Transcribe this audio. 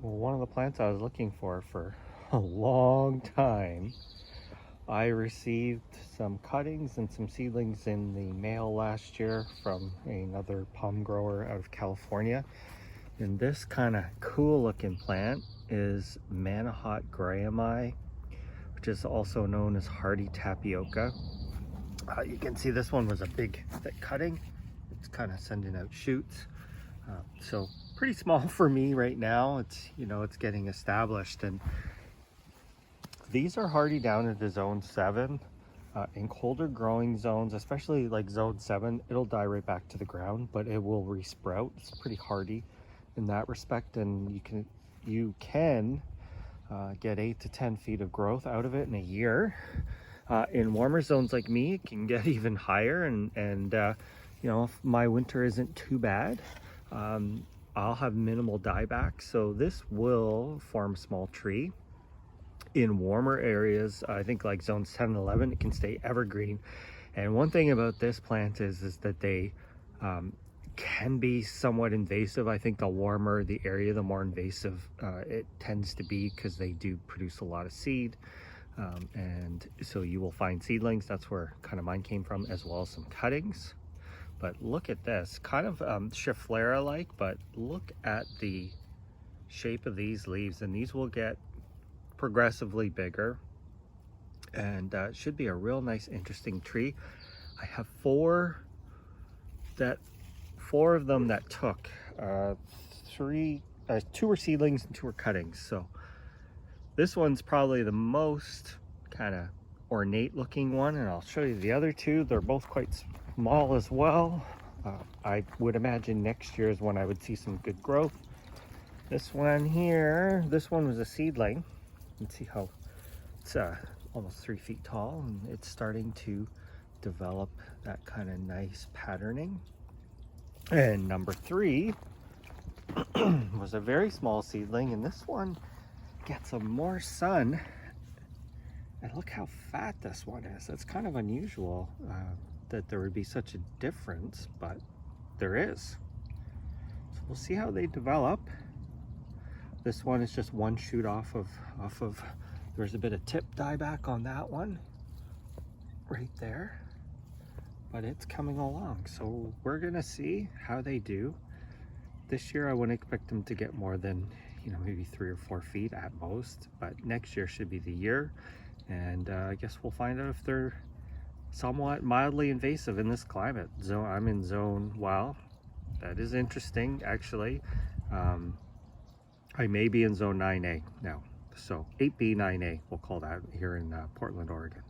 Well, one of the plants I was looking for a long time. I received some cuttings and some seedlings in the mail last year from another palm grower out of California. And this kind of cool looking plant is Manihot grahamii, which is also known as hardy tapioca. You can see this one was a big thick cutting. It's kind of sending out shoots. So pretty small for me right now. It's getting established, and these are hardy down into zone 7. In colder growing zones, especially like zone 7, it'll die right back to the ground, but it will resprout. It's pretty hardy in that respect, and you can get 8 to 10 feet of growth out of it in a year. In warmer zones like me, it can get even higher, and if my winter isn't too bad, I'll have minimal dieback, so this will form a small tree. In warmer areas, I think like zones 10 and 11, it can stay evergreen. And one thing about this plant is that they can be somewhat invasive. I think the warmer the area, the more invasive it tends to be, because they do produce a lot of seed. And so you will find seedlings. That's where kind of mine came from, as well as some cuttings. But look at this, kind of Schefflera-like, but look at the shape of these leaves, and these will get progressively bigger, and should be a real nice, interesting tree. I have four of them that took. Two were seedlings and 2 were cuttings. So this one's probably the most kind of ornate looking one, and I'll show you the other 2. They're both quite small as well. I would imagine next year is when I would see some good growth. This one here, this one was a seedling. You can see how it's almost 3 feet tall, and it's starting to develop that kind of nice patterning. And number 3 was a very small seedling, and this one gets some more sun. And look how fat this one is. It's kind of unusual that there would be such a difference, but there is. So we'll see how they develop. This one is just one shoot off of, there's a bit of tip dieback on that one right there, but it's coming along. So we're gonna see how they do. This year I wouldn't expect them to get more than, maybe 3 or 4 feet at most, but next year should be the year. And I guess we'll find out if they're somewhat mildly invasive in this climate. I'm in zone, wow, that is interesting actually. I may be in zone 9A now, so 8B, 9A, we'll call that here in Portland, Oregon.